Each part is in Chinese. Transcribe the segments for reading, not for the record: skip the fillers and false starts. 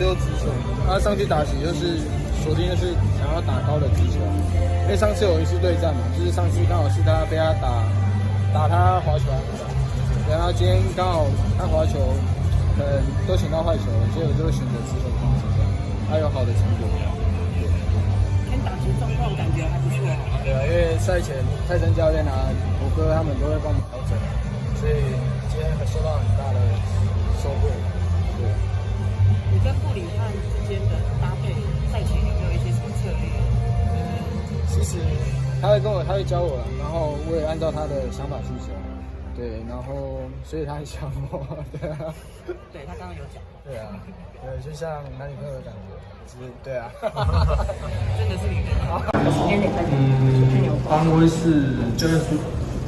丢直球，他上去打起就是锁定的是想要打高的直球。因为上次有一次对战嘛，就是上去刚好是他被他打他滑球，然后今天刚好他滑球可能都选到坏球了，所以我就会选择直球控制这样，他有好的成果。今天打球状况感觉还不错。对啊，因为赛前泰森教练啊、我哥他们都会帮我们调整，所以今天受到很大的收获。对。你跟布里汉之间的搭配，赛前有没有一些什么策略？其实他会教我，然后我也按照他的想法去走。对，然后所以他很想我，对啊。对他刚刚有讲。对啊，对，就像男女朋友的感觉，是，对啊。真的是你的。邦威是就是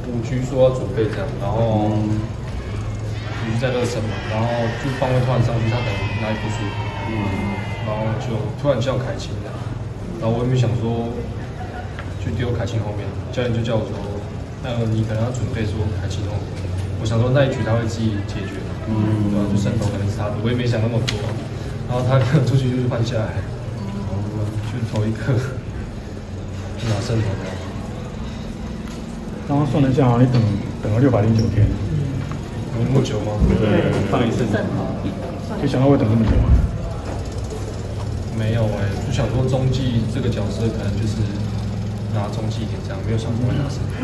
5局说要准备这样，然后5局在热身嘛，然后就邦威突然上去，他可能哪里不舒服，然后就突然叫凯琴这样，然后我也没想说去丢凯琴后面，教练就叫我说，你可能要准备说凯琴后面，我想说那一局他会自己解决，对吧？就胜投可能是他的，我也没想那么多，然后他可能出去就是换下来，就投一个。拿胜投的。刚刚算了一下，你等了609天，有那么久吗？对，上一次。没想到会等这么久。没有就想说中继这个角色可能就是拿中继点这样，没有想过会拿胜投。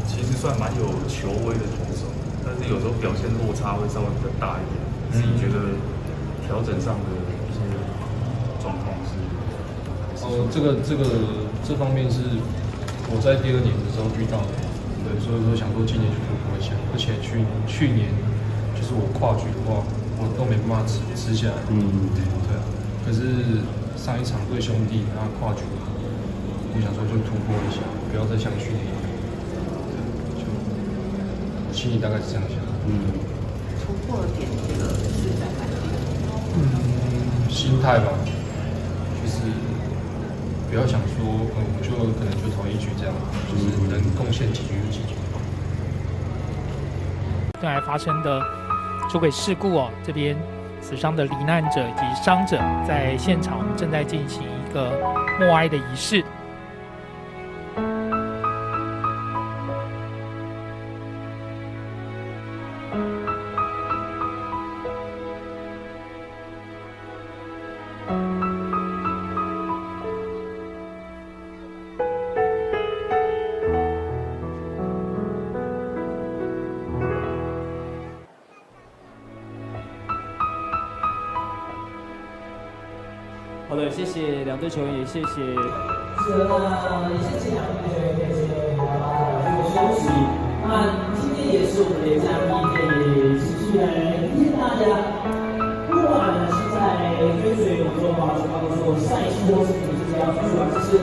其实算蛮有球威的投手，但是有时候表现落差会稍微比较大一点。自己觉得调整上的一些状况是？这方面是我在第2年的时候遇到的，对，所以说想说今年去突破一下，而且去年就是我跨局的话，我都没办法吃下来，对啊。可是上一场对兄弟，然后跨局，我想说就突破一下，不要再像去年一样，就心里大概是这样想。突破的点，这个是在哪里？心态吧，就是不要想说，我就可能就投1局这样，就是能贡献几局就几局。刚才发生的出轨事故这边死伤的罹难者以及伤者，在现场我们正在进行一个默哀的仪式。好的，谢谢2队球员，也谢谢。是那也谢谢2队球员，谢谢大家休息。那今天也是我们的战役可以持续来提醒大家，不管是在追随我们中华职棒做赛事，或是你是要出去玩，其实